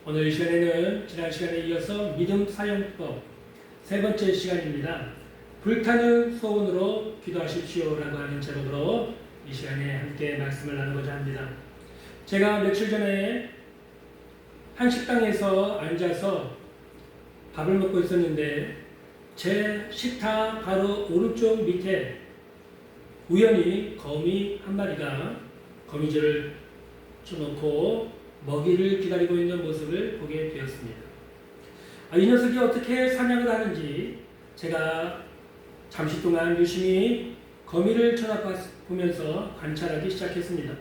오늘 이 시간에는 지난 시간에 이어서 믿음 사용법 세 번째 시간입니다. 불타는 소원으로 기도하십시오라고 하는 제목으로 이 시간에 함께 말씀을 나누고자 합니다. 제가 며칠 전에 한 식당에서 앉아서 밥을 먹고 있었는데 제 식탁 바로 오른쪽 밑에 우연히 거미 한 마리가 거미줄을 쳐놓고 먹이를 기다리고 있는 모습을 보게 되었습니다. 이 녀석이 어떻게 사냥을 하는지 제가 잠시 동안 유심히 거미를 쳐다보면서 관찰하기 시작했습니다.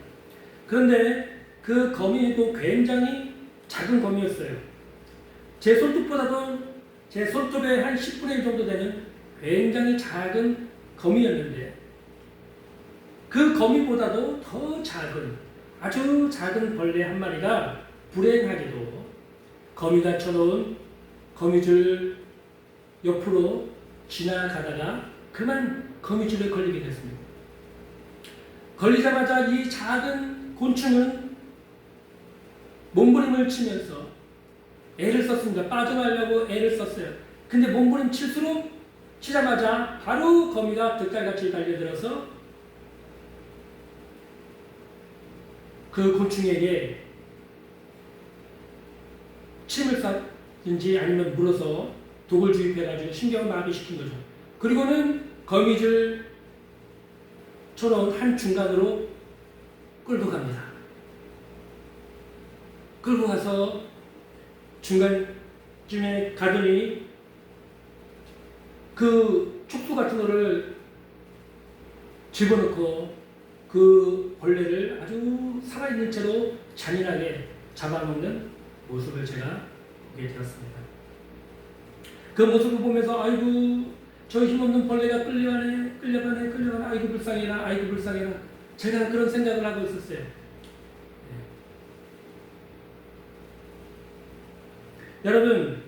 그런데 그 거미도 굉장히 작은 거미였어요. 제 손톱보다도 제 손톱의 한 10분의 1 정도 되는 굉장히 작은 거미였는데 그 거미보다도 더 작은 아주 작은 벌레 한 마리가 불행하게도 거미가 쳐놓은 거미줄 옆으로 지나가다가 그만 거미줄에 걸리게 됐습니다. 걸리자마자 이 작은 곤충은 몸부림을 치면서 애를 썼습니다. 빠져나가려고 애를 썼어요. 근데 몸부림 치자마자 바로 거미가 득달같이 달려들어서 그 곤충에게 침을 쌌든지 아니면 물어서 독을 주입해가지고 신경을 마비시킨 거죠. 그리고는 거미줄 처럼 한 중간으로 끌고 갑니다. 끌고 가서 중간쯤에 가더니 그 촉수 같은 거를 집어넣고 그 벌레를 아주 살아있는 채로 잔인하게 잡아먹는 모습을 제가 보게 되었습니다. 그 모습을 보면서 아이고 저 힘없는 벌레가 끌려가네 아이고 불쌍해라 제가 그런 생각을 하고 있었어요. 여러분,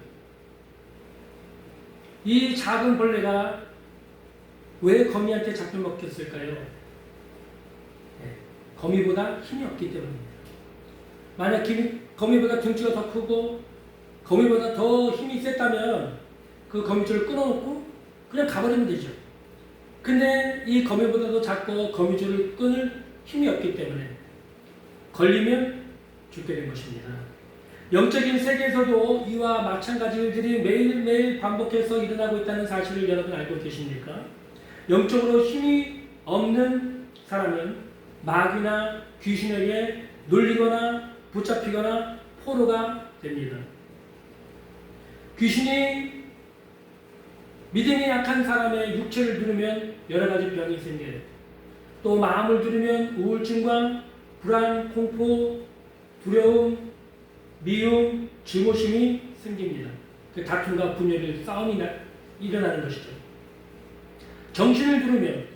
이 작은 벌레가 왜 거미한테 잡혀먹혔을까요? 거미보다 힘이 없기 때문입니다. 만약 거미보다 등치가 더 크고 거미보다 더 힘이 셌다면 그 거미줄을 끊어놓고 그냥 가버리면 되죠. 근데 이 거미보다도 작고 거미줄을 끊을 힘이 없기 때문에 걸리면 죽게 된 것입니다. 영적인 세계에서도 이와 마찬가지 일들이 매일매일 반복해서 일어나고 있다는 사실을 여러분 알고 계십니까? 영적으로 힘이 없는 사람은 마귀나 귀신에게 눌리거나 붙잡히거나 포로가 됩니다. 귀신이 믿음이 약한 사람의 육체를 누르면 여러 가지 병이 생겨요. 또 마음을 누르면 우울증과 불안, 공포, 두려움, 미움, 증오심이 생깁니다. 그 다툼과 분열이 싸움이 일어나는 것이죠. 정신을 누르면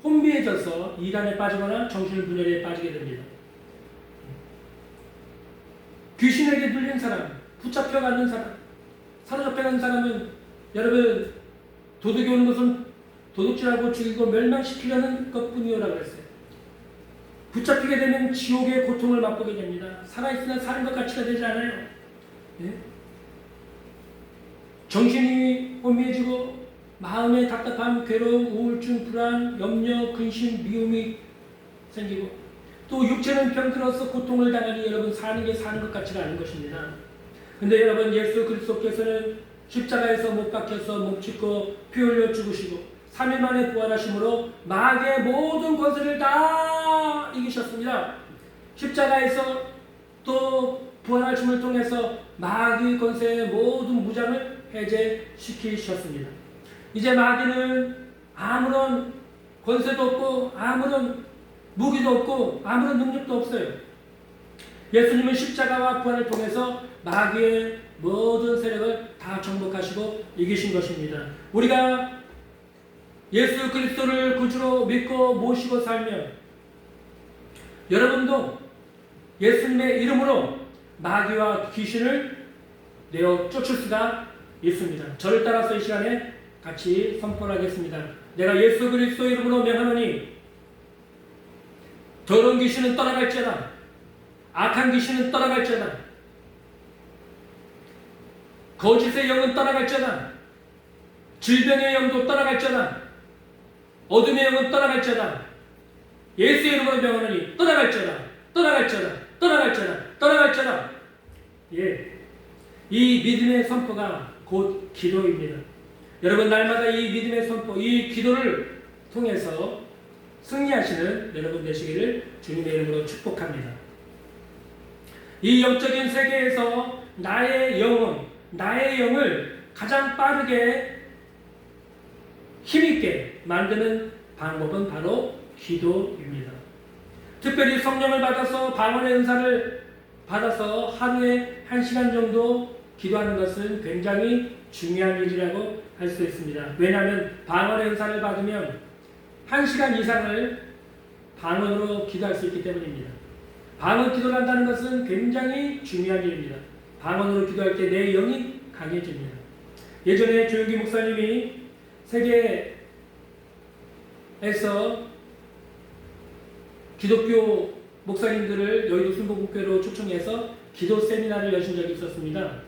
혼미해져서 이단에 빠지거나 정신분열에 빠지게 됩니다. 귀신에게 눌린 사람, 붙잡혀가는 사람, 사로잡혀가는 사람은 여러분 도둑이 오는 것은 도둑질하고 죽이고 멸망시키려는 것뿐이오라고 했어요. 붙잡히게 되면 지옥의 고통을 맛보게 됩니다. 살아있으나 사는 것 같이가 되지 않아요. 네? 정신이 혼미해지고 마음에 답답함, 괴로움, 우울증, 불안, 염려, 근심, 미움이 생기고 또 육체는 병들어서 고통을 당하니 여러분 사는 게 사는 것 같지가 않은 것입니다. 근데 여러분 예수 그리스도께서는 십자가에서 못 박혀서 몸짓고 피 흘려 죽으시고 3일 만에 부활하심으로 마귀의 모든 권세를 다 이기셨습니다. 십자가에서 또 부활하심을 통해서 마귀의 권세의 모든 무장을 해제시키셨습니다. 이제 마귀는 아무런 권세도 없고 아무런 무기도 없고 아무런 능력도 없어요. 예수님은 십자가와 부활을 통해서 마귀의 모든 세력을 다 정복하시고 이기신 것입니다. 우리가 예수 그리스도를 구주로 믿고 모시고 살면 여러분도 예수님의 이름으로 마귀와 귀신을 내어 쫓을 수가 있습니다. 저를 따라서 이 시간에 같이 선포하겠습니다. 내가 예수 그리스도 이름으로 명하노니 더러운 귀신은 떠나갈지어다. 악한 귀신은 떠나갈지어다. 거짓의 영은 떠나갈지어다. 질병의 영도 떠나갈지어다. 어둠의 영은 떠나갈지어다. 예수의 이름으로 명하노니 떠나갈지어다. 떠나갈지어다. 떠나갈지어다. 떠나갈지어다. 예, 이 믿음의 선포가 곧 기도입니다. 여러분, 날마다 이 믿음의 선포, 이 기도를 통해서 승리하시는 여러분 되시기를 주님의 이름으로 축복합니다. 이 영적인 세계에서 나의 영을 가장 빠르게 힘있게 만드는 방법은 바로 기도입니다. 특별히 성령을 받아서 방언의 은사를 받아서 하루에 1시간 정도 기도하는 것은 굉장히 중요한 일이라고 할 수 있습니다. 왜냐하면 방언의 은사를 받으면 1시간 이상을 방언으로 기도할 수 있기 때문입니다. 방언 기도를 한다는 것은 굉장히 중요한 일입니다. 방언으로 기도할 때 내 영이 강해집니다. 예전에 조용기 목사님이 세계에서 기독교 목사님들을 여의도 순복음교회로 초청해서 기도 세미나를 여신 적이 있었습니다.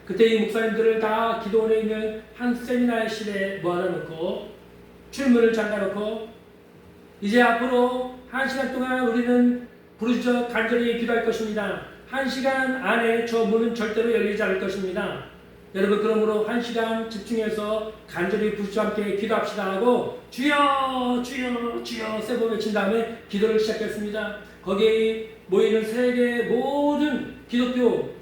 그때 이 목사님들을 다 기도원에 있는 한 세미나실에 모아다 놓고 출문을 잠가 놓고 이제 앞으로 1시간 동안 우리는 부르짖어 간절히 기도할 것입니다. 1시간 안에 저 문은 절대로 열리지 않을 것입니다. 여러분, 그러므로 1시간 집중해서 간절히 부르짖어 함께 기도합시다 하고 주여 주여 주여 세 번 외친 다음에 기도를 시작했습니다. 거기에 모이는 세계 모든 기독교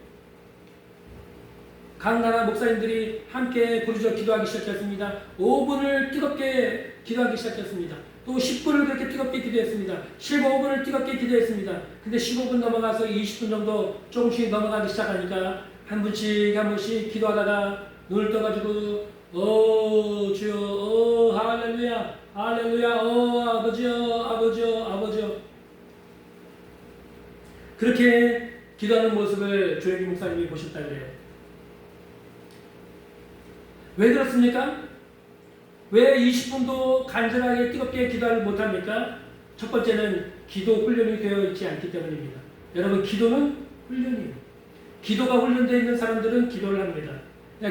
각 나라 목사님들이 함께 부르짖어 기도하기 시작했습니다. 5분을 뜨겁게 기도하기 시작했습니다. 또 10분을 그렇게 뜨겁게 기도했습니다. 15분을 뜨겁게 기도했습니다. 근데 15분 넘어가서 20분 정도 조금씩 넘어가기 시작하니까 한 분씩 기도하다가 눈을 떠가지고 주여 할렐루야 할렐루야 아버지요 그렇게 기도하는 모습을 조영기 목사님이 보셨다 그래요. 왜 그렇습니까? 왜 20분도 간절하게 뜨겁게 기도를 못합니까? 첫 번째는 기도 훈련이 되어 있지 않기 때문입니다. 여러분, 기도는 훈련이에요. 기도가 훈련되어 있는 사람들은 기도를 합니다.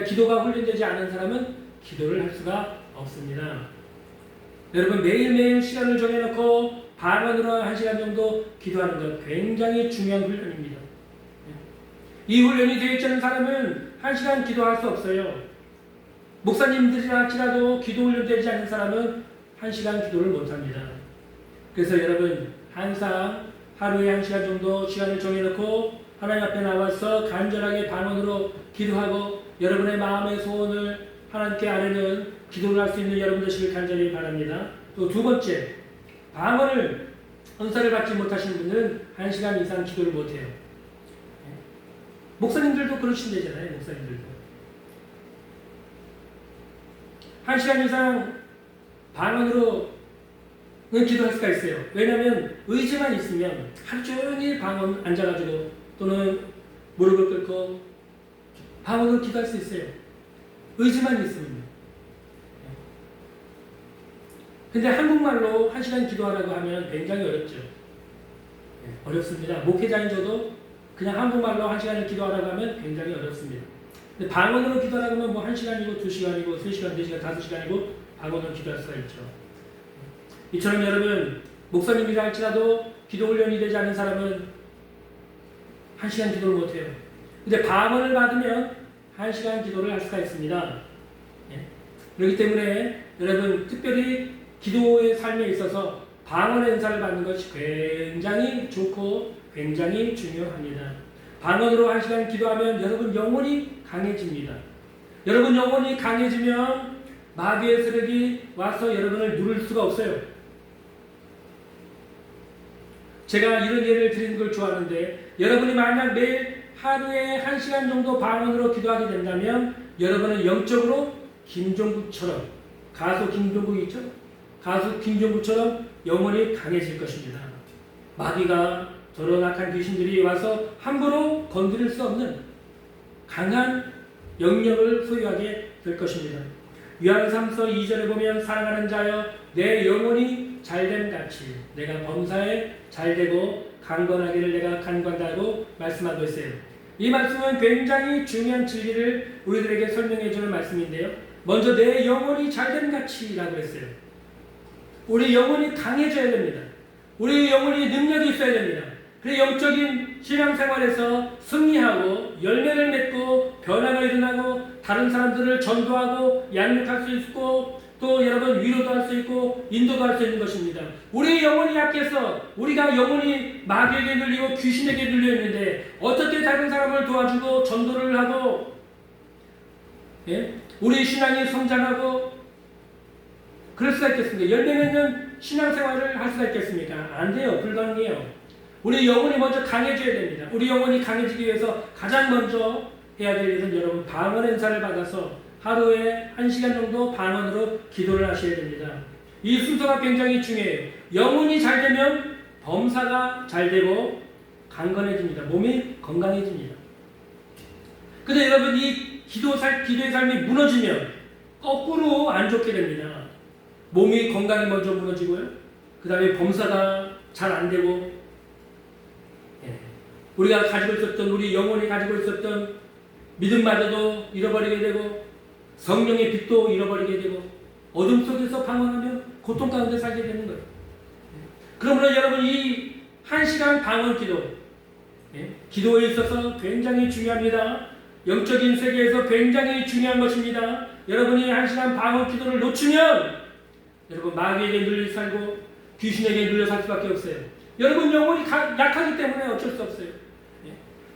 기도가 훈련되지 않은 사람은 기도를 할 수가 없습니다. 여러분, 매일매일 시간을 정해놓고 방언으로 1시간 정도 기도하는 것 굉장히 중요한 훈련입니다. 이 훈련이 되어 있지 않은 사람은 1시간 기도할 수 없어요. 목사님들이라 할지라도 기도 훈련되지 않는 사람은 1시간 기도를 못합니다. 그래서 여러분, 항상 하루에 1시간 정도 시간을 정해놓고 하나님 앞에 나와서 간절하게 방언으로 기도하고 여러분의 마음의 소원을 하나님께 아뢰는 기도를 할 수 있는 여러분 되시길 간절히 바랍니다. 또 두 번째, 방언을 은사를 받지 못하시는 분은 1시간 이상 기도를 못해요. 목사님들도 그러신대잖아요. 목사님들도 1시간 이상 방언으로 기도할 수가 있어요. 왜냐하면 의지만 있으면 하루 종일 방언 앉아가지고 또는 무릎을 꿇고 방언으로 기도할 수 있어요. 의지만 있으면. 근데 한국말로 1시간 기도하라고 하면 굉장히 어렵죠. 어렵습니다. 목회자인 저도 그냥 한국말로 1시간을 기도하라고 하면 굉장히 어렵습니다. 근데 방언으로 기도하라고 하면 뭐 1시간이고 2시간이고 3시간, 4시간, 5시간이고 방언으로 기도할 수가 있죠. 이처럼 여러분, 목사님이라 할지라도 기도 훈련이 되지 않은 사람은 1시간 기도를 못해요. 근데 방언을 받으면 1시간 기도를 할 수가 있습니다. 그렇기 때문에 여러분, 특별히 기도의 삶에 있어서 방언의 은사를 받는 것이 굉장히 좋고 굉장히 중요합니다. 방언으로 1시간 기도하면 여러분 영혼이 강해집니다. 여러분 영혼이 강해지면 마귀의 세력이 와서 여러분을 누를 수가 없어요. 제가 이런 예를 드리는 걸 좋아하는데, 여러분이 만약 매일 하루에 1시간 정도 방언으로 기도하게 된다면 여러분은 영적으로 김종국처럼, 가수 김종국 있죠? 가수 김종국처럼 영혼이 강해질 것입니다. 마귀가 저런 악한 귀신들이 와서 함부로 건드릴 수 없는 강한 영역을 소유하게 될 것입니다. 요한 3서 2절에 보면 사랑하는 자여 내 영혼이 잘됨 같이 내가 범사에 잘되고 강건하기를 내가 간구한다고 말씀하고 있어요. 이 말씀은 굉장히 중요한 진리를 우리들에게 설명해 주는 말씀인데요. 먼저 내 영혼이 잘된 가치라고 했어요. 우리 영혼이 강해져야 됩니다. 우리 영혼이 능력이 있어야 됩니다. 그래서 영적인 신앙생활에서 승리하고 열매를 맺고 변화가 일어나고 다른 사람들을 전도하고 양육할 수 있고 또 여러분 위로도 할 수 있고 인도도 할 수 있는 것입니다. 우리 영혼이 약해서 우리가 영혼이 마귀에게 눌리고 귀신에게 눌려 있는데 어떻게 다른 사람을 도와주고 전도를 하고 우리 신앙이 성장하고 그럴 수가 있겠습니까? 열매 맺는 신앙생활을 할 수가 있겠습니까? 안 돼요. 불가능해요. 우리 영혼이 먼저 강해져야 됩니다. 우리 영혼이 강해지기 위해서 가장 먼저 해야 될 일은 여러분 방언 은사를 받아서 하루에 1시간 정도 방언으로 기도를 하셔야 됩니다. 이 순서가 굉장히 중요해요. 영혼이 잘 되면 범사가 잘 되고 강건해집니다. 몸이 건강해집니다. 근데 여러분 이 기도의 삶이 무너지면 거꾸로 안 좋게 됩니다. 몸이 건강이 먼저 무너지고요. 그 다음에 범사가 잘 안 되고 우리가 가지고 있었던 우리 영혼이 가지고 있었던 믿음마저도 잃어버리게 되고 성령의 빛도 잃어버리게 되고 어둠 속에서 방황하며 고통 가운데 살게 되는 거예요. 그러므로 여러분 이 1시간 방언 기도 기도에 있어서 굉장히 중요합니다. 영적인 세계에서 굉장히 중요한 것입니다. 여러분이 1시간 방언 기도를 놓치면 여러분 마귀에게 눌려 살고 귀신에게 눌려 살 수밖에 없어요. 여러분 영혼이 약하기 때문에 어쩔 수 없어요.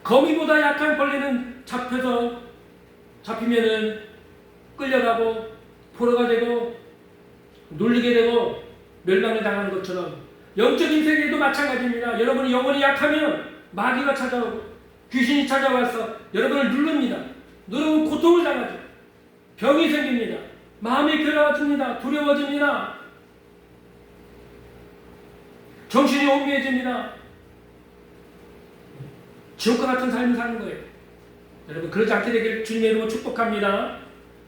거미보다 약한 벌레는 잡히면은 끌려가고 포로가 되고 눌리게 되고 멸망을 당하는 것처럼 영적인 세계도 마찬가지입니다. 여러분이 영혼이 약하면 마귀가 찾아오고 귀신이 찾아와서 여러분을 누릅니다. 누르면 고통을 당하죠. 병이 생깁니다. 마음이 괴로워집니다. 두려워집니다. 정신이 혼미해집니다. 지옥과 같은 삶을 사는 거예요. 여러분 그러지 않게 되길 주님의 이름으로 축복합니다.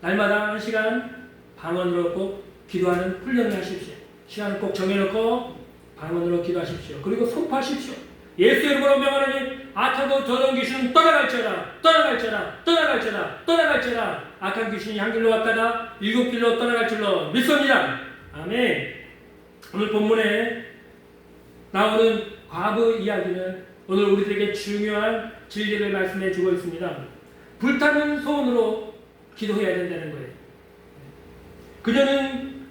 날마다 1시간 방언으로 꼭 기도하는 훈련을 하십시오. 시간을 꼭 정해놓고 방언으로 기도하십시오. 그리고 선포하십시오. 예수 이름으로 명하노니 악하고 더러운 귀신은 떠나갈지어다. 떠나갈지어다. 떠나갈지어다. 떠나갈지어다. 악한 귀신이 한 길로 왔다가 7길로 떠나갈 줄로 믿습니다. 아멘. 오늘 본문에 나오는 과부 이야기는 오늘 우리들에게 중요한 진리를 말씀해 주고 있습니다. 불타는 소원으로 기도해야 된다는 거예요. 그녀는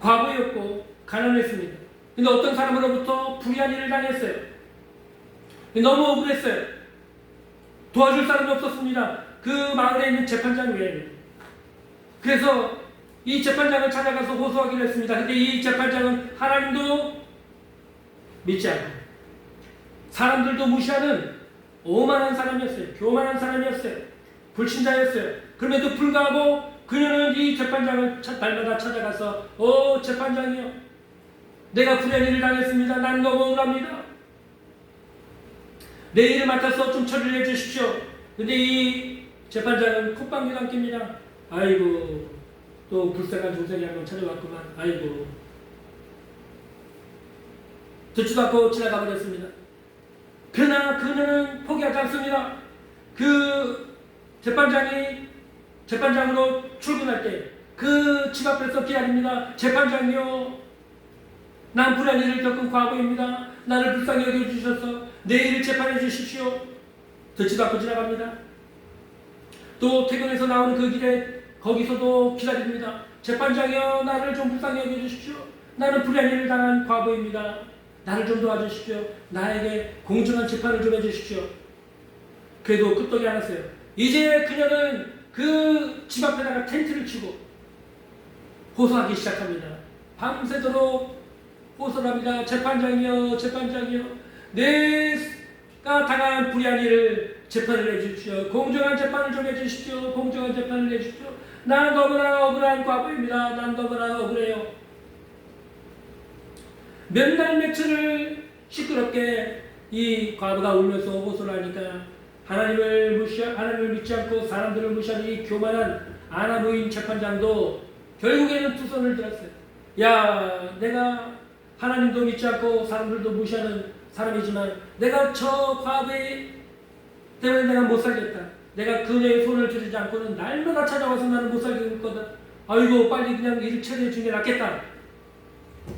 과부였고 가난했습니다. 근데 어떤 사람으로부터 불의한 일을 당했어요. 너무 억울했어요. 도와줄 사람이 없었습니다. 그 마을에 있는 재판장 외에는. 그래서 이 재판장을 찾아가서 호소하기로 했습니다. 근데 이 재판장은 하나님도 믿지 않고 사람들도 무시하는 오만한 사람이었어요. 교만한 사람이었어요. 불신자였어요. 그럼에도 불구하고 그녀는 이 재판장을 날마다 찾아가서 재판장이요. 내가 불의한 일을 당했습니다. 난 너무 억울합니다. 내 일을 맡아서 좀 처리를 해주십시오. 근데 이 재판장은 콧방귀가 안 낍니다. 아이고 또 불쌍한 종생이 한번 찾아왔구만. 아이고 듣지도 않고 지나가 버렸습니다. 그러나 그녀는 포기하지 않습니다. 그 재판장으로 출근할 때 그 집 앞에서 기다립니다. 재판장이요, 난 불의한 일을 겪은 과거입니다. 나를 불쌍히 여겨주셔서 내 일을 재판해 주십시오. 듣지도 않고 지나갑니다. 또 퇴근해서 나오는 그 길에 거기서도 기다립니다. 재판장이요, 나를 좀 불쌍히 여겨주십시오. 나는 불의한 일을 당한 과거입니다. 나를 좀 도와주십시오. 나에게 공정한 재판을 좀 해주십시오. 그래도 끄떡이 안 왔어요. 이제 그녀는 그 집 앞에다가 텐트를 치고 호소하기 시작합니다. 밤새도록 호소를 합니다. 재판장이요, 재판장이요, 내가 당한 불의한 일을 재판을 해주십시오. 공정한 재판을 좀 해주십시오. 공정한 재판을 해주십시오. 난 너무나 억울한 과거입니다. 난 너무나 억울해요. 몇 날 며칠을 시끄럽게 이 과부가 울면서 호소를 하니까 하나님을 믿지 않고 사람들을 무시하는 이 교만한 아나무인 재판장도 결국에는 두 손을 들었어요. 야, 내가 하나님도 믿지 않고 사람들도 무시하는 사람이지만 내가 저 과부의 때문에 내가 못 살겠다. 내가 그녀의 손을 들이지 않고는 날마다 찾아와서 나는 못 살겠거든. 아이고 빨리 그냥 일을 처리해 주는 게 낫겠다.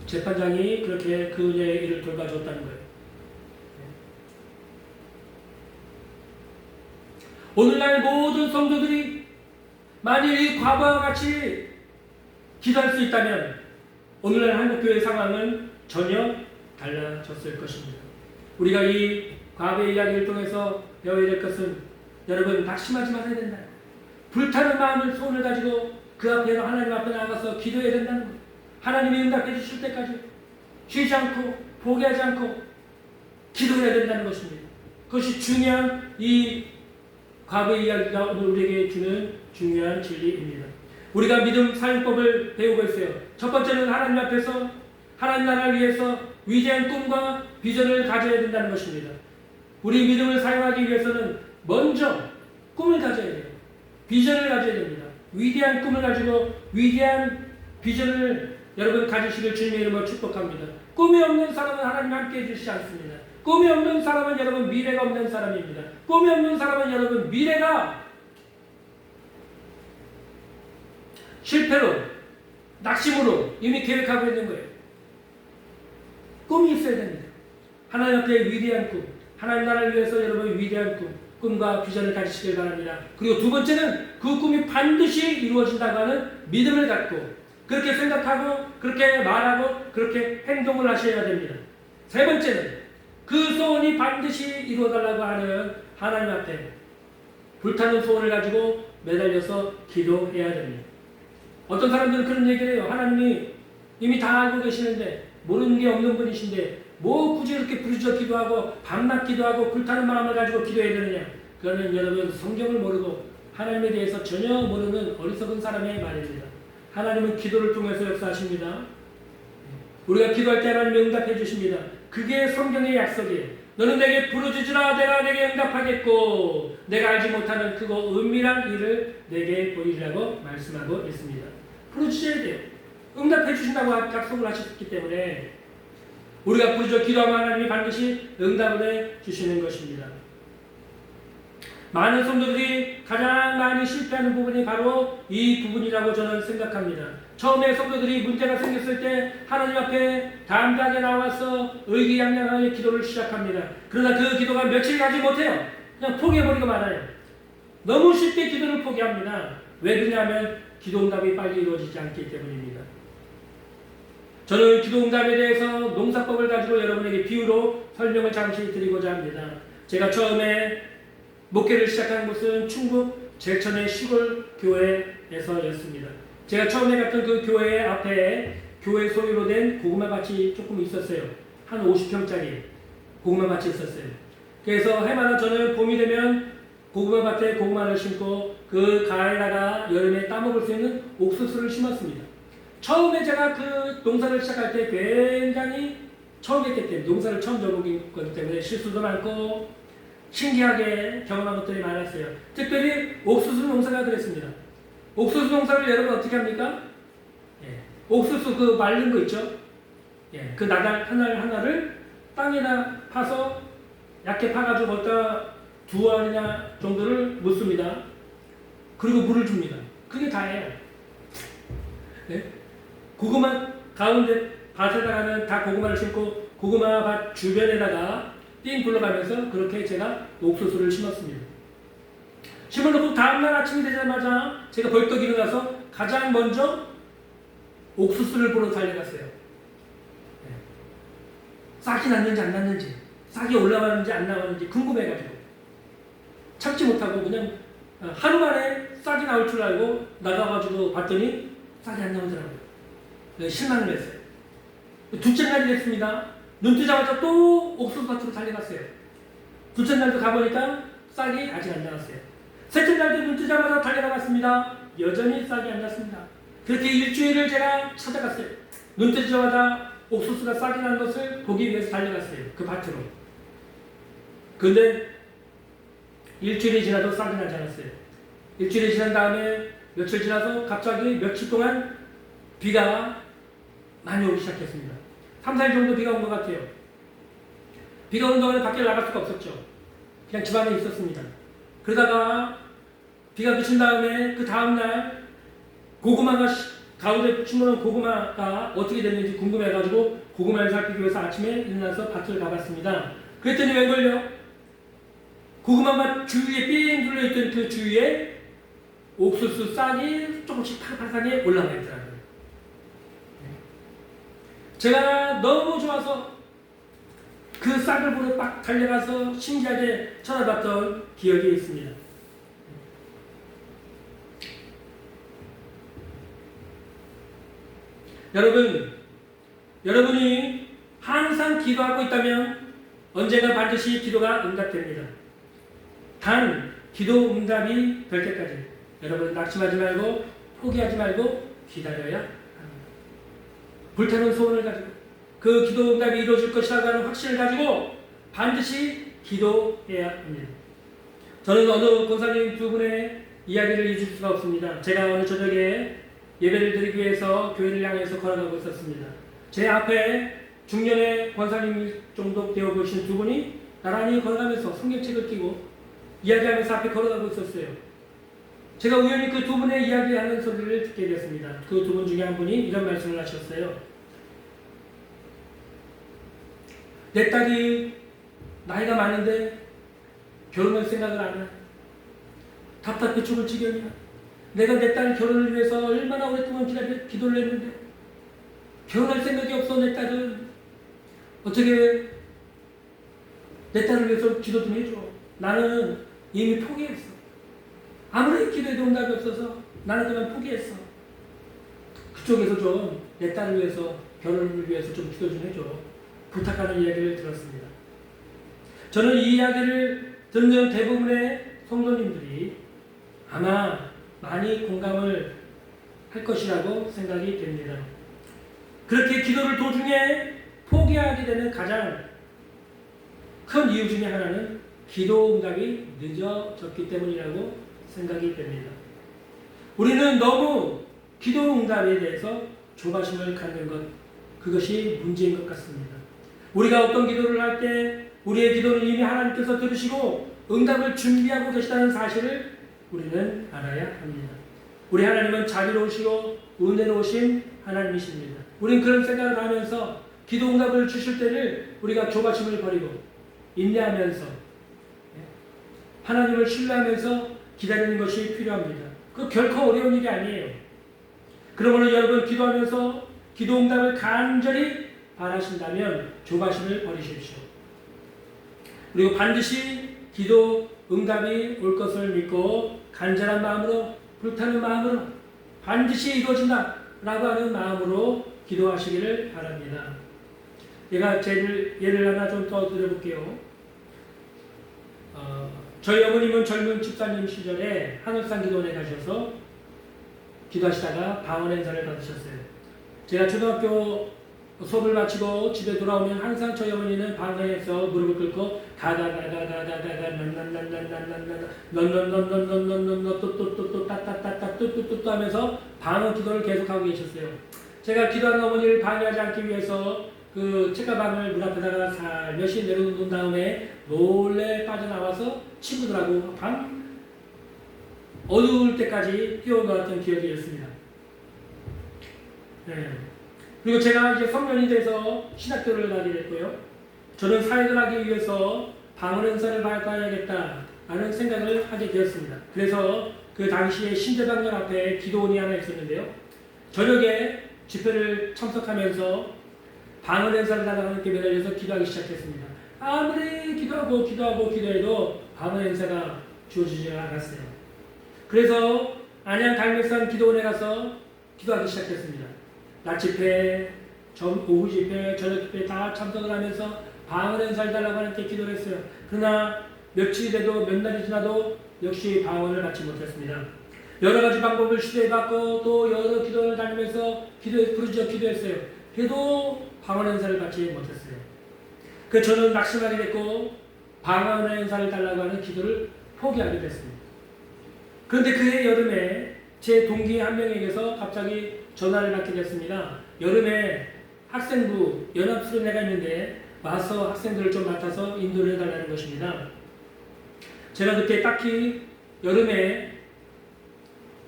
재판장이 그렇게 그녀의 일을 돌봐줬다는 거예요. 오늘날 모든 성도들이 만일 이 과거와 같이 기도할 수 있다면 오늘날 한국교회 상황은 전혀 달라졌을 것입니다. 우리가 이 과거의 이야기를 통해서 배워야 될 것은 여러분 낙심하지 말아야 된다. 불타는 마음을 손을 가지고 그 앞에 하나님 앞에 나가서 기도해야 된다는 거예요. 하나님이 응답해 주실 때까지 쉬지 않고 포기하지 않고 기도해야 된다는 것입니다. 그것이 중요한 이 과거의 이야기가 오늘 우리에게 주는 중요한 진리입니다. 우리가 믿음 사용법을 배우고 있어요. 첫 번째는 하나님 앞에서 하나님 나라를 위해서 위대한 꿈과 비전을 가져야 된다는 것입니다. 우리 믿음을 사용하기 위해서는 먼저 꿈을 가져야 돼요. 비전을 가져야 됩니다. 위대한 꿈을 가지고 위대한 비전을 여러분 가지시길 주님의 이름으로 축복합니다. 꿈이 없는 사람은 하나님 함께 해주시지 않습니다. 꿈이 없는 사람은 여러분 미래가 없는 사람입니다. 꿈이 없는 사람은 여러분 미래가 실패로 낙심으로 이미 계획하고 있는 거예요. 꿈이 있어야 됩니다. 하나님 앞에 위대한 꿈, 하나님 나라를 위해서 여러분 위대한 꿈과 비전을 가지시길 바랍니다. 그리고 두 번째는 그 꿈이 반드시 이루어진다고 하는 믿음을 갖고 그렇게 생각하고 그렇게 말하고 그렇게 행동을 하셔야 됩니다. 세 번째는 그 소원이 반드시 이루어달라고 하는 하나님 앞에 불타는 소원을 가지고 매달려서 기도해야 됩니다. 어떤 사람들은 그런 얘기를 해요. 하나님이 이미 다 알고 계시는데 모르는 게 없는 분이신데 뭐 굳이 이렇게 부르짖어 기도하고 밤낮 기도하고 불타는 마음을 가지고 기도해야 되느냐. 그거는 여러분 성경을 모르고 하나님에 대해서 전혀 모르는 어리석은 사람의 말입니다. 하나님은 기도를 통해서 역사하십니다. 우리가 기도할 때 하나님이 응답해 주십니다. 그게 성경의 약속이에요. 너는 내게 부르짖으라 내가 내게 응답하겠고 내가 알지 못하는 그거 은밀한 일을 내게 보이리라고 말씀하고 있습니다. 부르짖어야 돼요. 응답해 주신다고 약속을 하셨기 때문에 우리가 부르짖어 기도하면 하나님이 반드시 응답을 해 주시는 것입니다. 많은 성도들이 가장 많이 실패하는 부분이 바로 이 부분이라고 저는 생각합니다. 처음에 성도들이 문제가 생겼을 때 하나님 앞에 담대하게 나와서 의기양양하게 기도를 시작합니다. 그러나 그 기도가 며칠 가지 못해요. 그냥 포기해버리고 말아요. 너무 쉽게 기도를 포기합니다. 왜 그러냐면 기도 응답이 빨리 이루어지지 않기 때문입니다. 저는 기도 응답에 대해서 농사법을 가지고 여러분에게 비유로 설명을 잠시 드리고자 합니다. 제가 처음에 목회를 시작한 곳은 충북 제천의 시골 교회에서였습니다. 제가 처음에 갔던 그 교회 앞에 교회 소유로 된 고구마 밭이 조금 있었어요. 한 50평짜리 고구마 밭이 있었어요. 그래서 해마다 저는 봄이 되면 고구마 밭에 고구마를 심고 그 가에다가 여름에 따먹을 수 있는 옥수수를 심었습니다. 처음에 제가 그 농사를 시작할 때 굉장히 처음 했기 때문에 농사를 처음 접하기 때문에 실수도 많고 신기하게 경험한 것들이 많았어요. 특별히 옥수수 농사가 그랬습니다. 옥수수 농사를 여러분 어떻게 합니까? 옥수수 그 말린 거 있죠? 그 나달 하나를 땅에다 파서 얇게 파가지고 어디다 두알이나 정도를 묻습니다. 그리고 물을 줍니다. 그게 다예요. 고구마 가운데 밭에다가는 다 고구마를 심고 고구마 밭 주변에다가 띵 굴러가면서 그렇게 제가 옥수수를 심었습니다. 심어놓고 다음날 아침이 되자마자 제가 벌떡 일어나서 가장 먼저 옥수수를 보러 달려갔어요. 싹이 났는지 안 났는지, 싹이 올라왔는지 안 나왔는지 궁금해가지고 참지 못하고 그냥 하루 만에 싹이 나올 줄 알고 나가가지고 봤더니 싹이 안 나오더라고요. 실망을 했어요. 둘째 날이 됐습니다. 눈 뜨자마자 또 옥수수 밭으로 달려갔어요. 둘째 날도 가보니까 싹이 아직 안 나왔어요. 셋째 날도 눈 뜨자마자 달려가봤습니다. 여전히 싹이 안 났습니다. 그렇게 일주일을 제가 찾아갔어요. 눈 뜨자마자 옥수수가 싹이 난 것을 보기 위해서 달려갔어요. 그 밭으로. 근데 일주일이 지나도 싹이 나지 않았어요. 일주일이 지난 다음에 며칠 지나서 갑자기 며칠 동안 비가 많이 오기 시작했습니다. 3, 4일 정도 비가 온 것 같아요. 비가 오는 동안에 밖에 나갈 수가 없었죠. 그냥 집안에 있었습니다. 그러다가 비가 그친 다음에 그 다음날 고구마가 가운데 심어놓은 고구마가 어떻게 됐는지 궁금해가지고 고구마를 살피기 위해서 아침에 일어나서 밭을 가봤습니다. 그랬더니 웬걸요? 고구마가 주위에 삥 둘러있던 그 주위에 옥수수 싹이 조금씩 파릇파릇하게 올라가 있더라고요. 제가 너무 좋아서 그 싹을 보러 막 달려가서 신기하게 쳐다봤던 기억이 있습니다. 여러분이 항상 기도하고 있다면 언젠가 반드시 기도가 응답됩니다. 단 기도 응답이 될 때까지 여러분 낙심하지 말고 포기하지 말고 기다려야 합니다. 불타는 소원을 가지고 그 기도 응답이 이루어질 것이라고 하는 확신을 가지고 반드시 기도해야 합니다. 저는 어느 권사님 두 분의 이야기를 잊을 수가 없습니다. 제가 어느 저녁에 예배를 드리기 위해서 교회를 향해서 걸어가고 있었습니다. 제 앞에 중년의 권사님 정도 되어 보신 두 분이 나란히 걸어가면서 성경책을 끼고 이야기하면서 앞에 걸어가고 있었어요. 제가 우연히 그 두 분의 이야기하는 소리를 듣게 됐습니다. 그 두 분 중에 한 분이 이런 말씀을 하셨어요. 내 딸이 나이가 많은데 결혼할 생각을 안 해. 답답해 죽을 지경이야. 내가 내 딸 결혼을 위해서 얼마나 오랫동안 기도를 했는데 결혼할 생각이 없어. 내 딸은 어떻게 내 딸을 위해서 기도 좀 해줘. 나는 이미 포기했어. 아무리 기도해도 응답이 없어서 나는 그만 포기했어. 그쪽에서 좀 내 딸을 위해서 결혼을 위해서 좀 기도 좀 해줘. 부탁하는 이야기를 들었습니다. 저는 이 이야기를 듣는 대부분의 성도님들이 아마 많이 공감을 할 것이라고 생각이 됩니다. 그렇게 기도를 도중에 포기하게 되는 가장 큰 이유 중에 하나는 기도 응답이 늦어졌기 때문이라고 생각이 됩니다. 우리는 너무 기도 응답에 대해서 조바심을 갖는 것, 그것이 문제인 것 같습니다. 우리가 어떤 기도를 할 때 우리의 기도는 이미 하나님께서 들으시고 응답을 준비하고 계시다는 사실을 우리는 알아야 합니다. 우리 하나님은 자비로우시고 은혜로우신 하나님이십니다. 우리는 그런 생각을 하면서 기도 응답을 주실 때를 우리가 조바심을 버리고 인내하면서 하나님을 신뢰하면서 기다리는 것이 필요합니다. 그 결코 어려운 일이 아니에요. 그러므로 여러분 기도하면서 기도 응답을 간절히 바라신다면 조바심을 버리십시오. 그리고 반드시 기도 응답이 올 것을 믿고 간절한 마음으로 불타는 마음으로 반드시 이루어진다 라고 하는 마음으로 기도하시기를 바랍니다. 제가 예를 하나 좀 더 드려볼게요. 저희 어머님은 젊은 집사님 시절에 하늘산 기도원에 가셔서 기도하시다가 방언 행사를 받으셨어요. 제가 초등학교 수업을 마치고 집에 돌아오면 항상 저희 어머니는 방송에서 무릎을 꿇고 가가가가가가가가 넌넌넌넌넌넌넌넌넌넌넌넌 또또또또 따따따따 또또또 하면서 방언 기도를 계속하고 계셨어요. 제가 기도하는 어머니를 방해하지 않기 위해서 그 책가방을 문 앞에다가 살며시 내려놓은 다음에 몰래 빠져나와서 친구들하고 밤 어두울 때까지 뛰어놀았던 기억이 있습니다. 네. 그리고 제가 이제 성년이 돼서 신학교를 가게 됐고요. 저는 사역을 하기 위해서 방언 행사를 가야겠다라는 생각을 하게 되었습니다. 그래서 그 당시에 신대방역 앞에 기도원이 하나 있었는데요. 저녁에 집회를 참석하면서 방언 행사를 하나님께 매달려서 기도하기 시작했습니다. 아무리 기도해도 방언 행사가 주어지지 않았어요. 그래서 안양 갈매산 기도원에 가서 기도하기 시작했습니다. 낮 집회, 오후 집회, 저녁 집회 다 참석을 하면서 방언 행사를 달라고 하나님께 기도를 했어요. 그러나 며칠이 돼도 몇 날이 지나도 역시 방언을 받지 못했습니다. 여러 가지 방법을 시도해봤고 또 여러 기도를 다니면서 부르짖어 기도했어요. 그래도 방언 행사를 받지 못했어요. 그래서 저는 낙심하게 됐고 방언 행사를 달라고 하는 기도를 포기하게 됐습니다. 그런데 그해 여름에 제 동기 한 명에게서 갑자기 전화를 받게 됐습니다. 여름에 학생부 연합수련회가 있는데 와서 학생들을 좀 맡아서 인도를 해달라는 것입니다. 제가 그때 딱히 여름에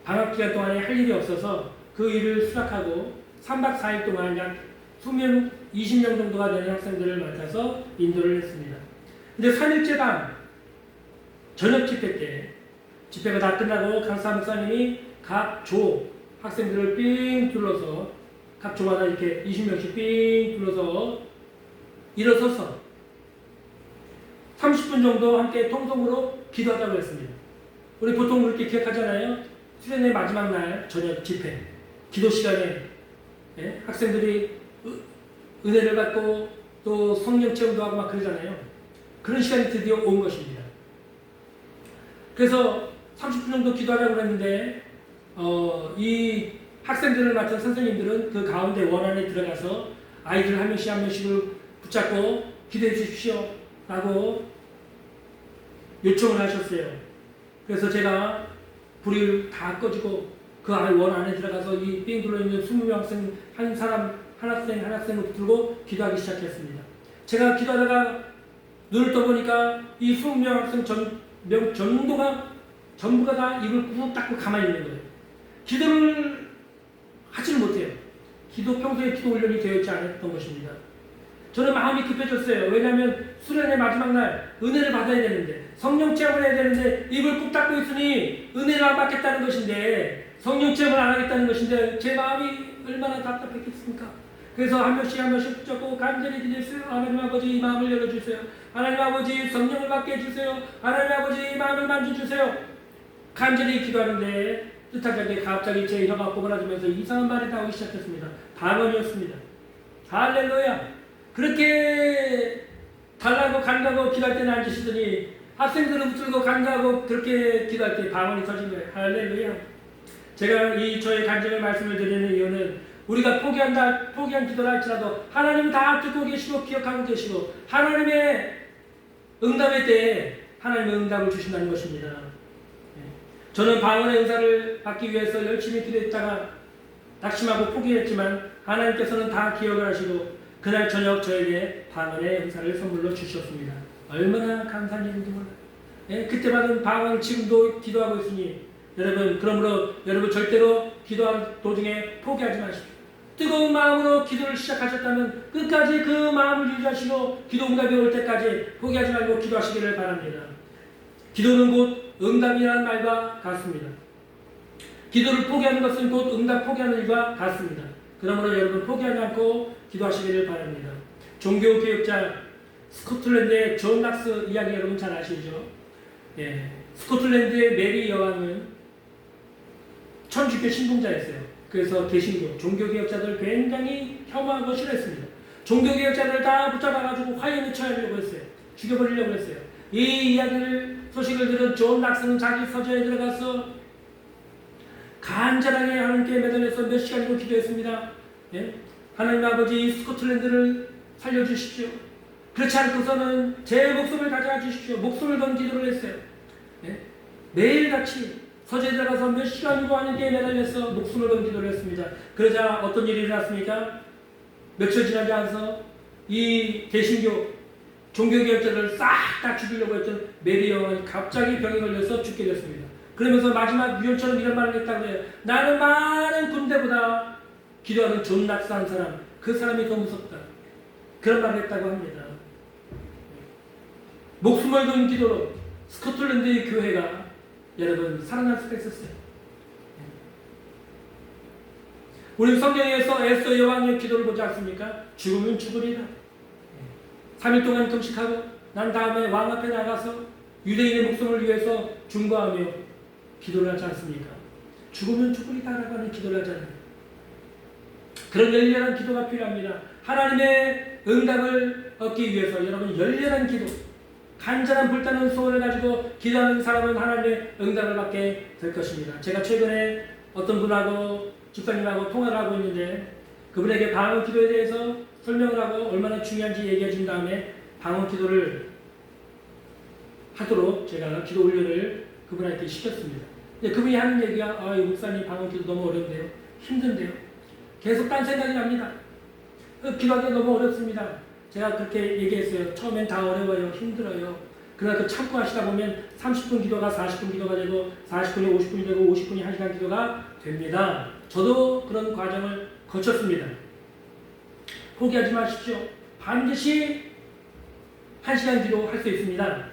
방학 기간 동안에 할 일이 없어서 그 일을 수락하고 3박 4일 동안 약 수명 20명 정도가 되는 학생들을 맡아서 인도를 했습니다. 근데 3일째 밤 저녁 집회 때 집회가 다 끝나고 강사 목사님이 각 조 학생들을 삥 둘러서 각 조마다 이렇게 20명씩 삥 둘러서 일어서서 30분 정도 함께 통성으로 기도하자고 했습니다. 우리 보통 그렇게 기억하잖아요. 수련회 마지막 날 저녁 집회 기도 시간에 학생들이 은혜를 받고 또 성령 체험도 하고 막 그러잖아요. 그런 시간이 드디어 온 것입니다. 그래서 30분 정도 기도하라고 했는데 이 학생들을 맡은 선생님들은 그 가운데 원 안에 들어가서 아이들 한 명씩 한 명씩을 붙잡고 기도해 주십시오 라고 요청을 하셨어요. 그래서 제가 불을 다 꺼지고 그 원 안에 들어가서 이 삥 둘러있는 20명 학생 한 학생을 들고 기도하기 시작했습니다. 제가 기도하다가 눈을 떠보니까 이 20명 학생 전부가 다 입을 꾹 닫고 가만히 있는 거예요. 기도를 하지를 못해요. 평소에 기도 훈련이 되어 있지 않았던 것입니다. 저는 마음이 급해졌어요. 왜냐하면 수련의 마지막 날 은혜를 받아야 되는데 성령 체험을 해야 되는데 입을 꾹 닫고 있으니 은혜를 안 받겠다는 것인데 성령 체험을 안 하겠다는 것인데 제 마음이 얼마나 답답했겠습니까? 그래서 한 명씩 붙잡고 간절히 기도했어요. 하나님 아버지 마음을 열어주세요. 하나님 아버지 성령을 받게 해주세요. 하나님 아버지 마음을 만져주세요. 간절히 기도하는데 뜻하지 않게 갑자기 제 혀가 꼬부라지면서 이상한 말이 나오기 시작했습니다. 방언이었습니다. 할렐루야. 그렇게 달라고 간다고 기도할 때는 앉으시더니 학생들은 붙들고 간다고 그렇게 기도할 때 방언이 터진 거예요. 할렐루야. 제가 저의 간절의 말씀을 드리는 이유는 우리가 포기한 기도를 할지라도 하나님은 다 듣고 계시고 기억하고 계시고 하나님의 응답에 대해 하나님의 응답을 주신다는 것입니다. 저는 방언의 은사를 받기 위해서 열심히 기도했다가 낙심하고 포기했지만 하나님께서는 다 기억을 하시고 그날 저녁 저에게 방언의 은사를 선물로 주셨습니다. 얼마나 감사한 일인지 몰라요. 그때 받은 방언을 지금도 기도하고 있으니 그러므로 여러분 절대로 기도한 도중에 포기하지 마십시오. 뜨거운 마음으로 기도를 시작하셨다면 끝까지 그 마음을 유지하시고 기도 응답이 올 때까지 포기하지 말고 기도하시기를 바랍니다. 기도는 곧 응답이라는 말과 같습니다. 기도를 포기하는 것은 곧 응답 포기하는 일과 같습니다. 그러므로 여러분 포기하지 않고 기도하시기를 바랍니다. 종교개혁자 스코틀랜드의 존 낙스 이야기 여러분 잘 아시죠? 스코틀랜드의 메리 여왕은 천주교 신봉자였어요. 그래서 개신교, 종교개혁자들 굉장히 혐오하고 싫어했습니다. 종교개혁자들 다 붙잡아가지고 화형에 처하려고 했어요. 죽여버리려고 했어요. 이 소식을 들은 존 낙스는 자기 서재에 들어가서 간절하게 하나님께 매달려서 몇 시간이고 기도했습니다. 하나님 아버지 스코틀랜드를 살려주십시오. 그렇지 않고서는 제 목숨을 가져가 주십시오. 목숨을 건 기도를 했어요. 매일같이 서재에 들어가서 몇 시간이고 하나님께 매달려서 목숨을 건 기도를 했습니다. 그러자 어떤 일이 일어났습니까? 며칠 지나지 않아서 이 개신교 종교개혁자들을 싹 다 죽이려고 했던 메리 여왕이 갑자기 병에 걸려서 죽게 됐습니다. 그러면서 마지막 유언처럼 이런 말을 했다고 해요. 나는 많은 군대보다 기도하는 존 낙스 한 사람, 그 사람이 더 무섭다. 그런 말을 했다고 합니다. 목숨을 건 기도로 스코틀랜드의 교회가 여러분 살아날 수가 있었어요. 우리 성경에서 에스더 여왕의 기도를 보지 않습니까? 죽으면 죽으리라. 3일 동안 금식하고 난 다음에 왕 앞에 나가서 유대인의 목숨을 위해서 중보하며 기도를 하지 않습니까? 죽으면 죽으리다라고 하는 기도를 하잖아요. 그런 열렬한 기도가 필요합니다. 하나님의 응답을 얻기 위해서 여러분 열렬한 기도, 간절한 불타는 소원을 가지고 기도하는 사람은 하나님의 응답을 받게 될 것입니다. 제가 최근에 어떤 분하고 집사님하고 통화를 하고 있는데 그분에게 방언 기도에 대해서 설명을 하고 얼마나 중요한지 얘기해 준 다음에 방언 기도를 하도록 제가 기도 훈련을 그분한테 시켰습니다. 근데 그분이 하는 얘기가 목사님 방언 기도 너무 어려운데요. 힘든데요. 계속 딴 생각이 납니다. 기도하기가 너무 어렵습니다. 제가 그렇게 얘기했어요. 처음엔 다 어려워요. 힘들어요. 그러나 또 참고 하시다 보면 30분 기도가 40분 기도가 되고 40분이 50분이 되고 50분이 1시간 기도가 됩니다. 저도 그런 과정을 거쳤습니다. 포기하지 마십시오. 반드시 1시간 기도 할 수 있습니다.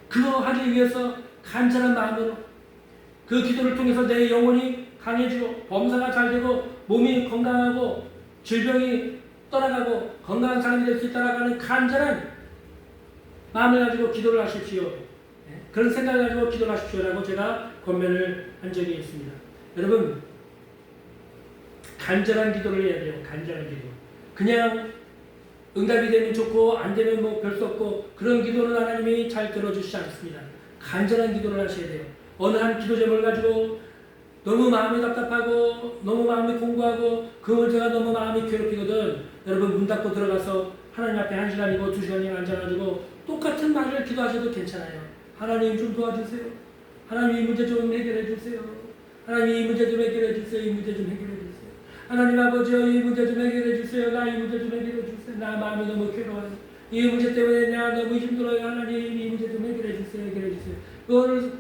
그거 하기 위해서 간절한 마음으로 그 기도를 통해서 내 영혼이 강해지고 범사가 잘 되고 몸이 건강하고 질병이 떠나가고 건강한 사람이 될 수 있다는 간절한 마음을 가지고 기도를 하십시오. 그런 생각을 가지고 기도를 하십시오라고 제가 권면을 한 적이 있습니다. 여러분, 간절한 기도를 해야 돼요. 간절한 기도. 그냥 응답이 되면 좋고 안 되면 뭐 별 수 없고 그런 기도는 하나님이 잘 들어주시지 않습니다. 간절한 기도를 하셔야 돼요. 어느 한 기도 제목을 가지고 너무 마음이 답답하고 너무 마음이 공고하고 그 문제가 너무 마음이 괴롭히거든 여러분 문 닫고 들어가서 하나님 앞에 1시간이고 2시간이고 앉아가지고 똑같은 말을 기도하셔도 괜찮아요. 하나님 좀 도와주세요. 하나님 이 문제 좀 해결해 주세요. 하나님 이 문제 좀 해결해 주세요. 이 문제 좀 해결해 주세요. 하나님 아버지여 이 문제 좀 해결해 주세요. 나 이 문제 좀 해결해 주세요. 나 마음이 너무 괴로워요. 이 문제 때문에 내가 너무 힘들어요. 하나님 이 문제 좀 해결해 주세요. 해결해 주세요. 그거를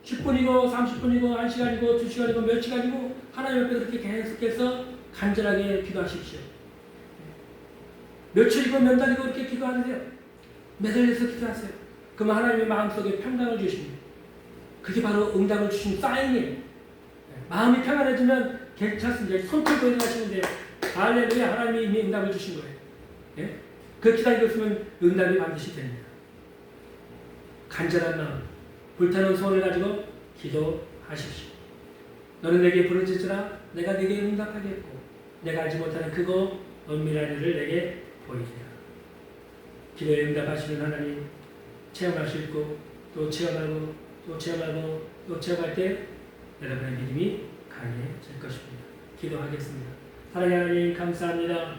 10분이고 30분이고 1시간이고 2시간이고 몇 시간이고 하나님 앞에 그렇게 계속해서 간절하게 기도하십시오. 며칠이고 몇 달이고 그렇게 기도하세요. 매달려서 기도하세요. 그러면 하나님의 마음속에 평강을 주십니다. 그게 바로 응답을 주신 사인이에요. 마음이 평안해지면 괜찮습니다. 손톱 일어나시면 돼요. 할렐루야, 하나님이 이미 응답을 주신 거예요. 예? 그 기다리고 있으면 응답이 반드시 됩니다. 간절한 마음, 불타는 소원을 가지고 기도하십시오. 너는 내게 부르짖으라 내가 네게 응답하겠고 내가 알지 못하는 크고 은밀한 일을 내게 보이리라. 기도에 응답하시는 하나님 체험할 수 있고 또 체험하고 또 체험하고 또 체험할 때 여러분의 믿음이 강해질 것입니다. 기도하겠습니다. 사랑하는 하나님 감사합니다.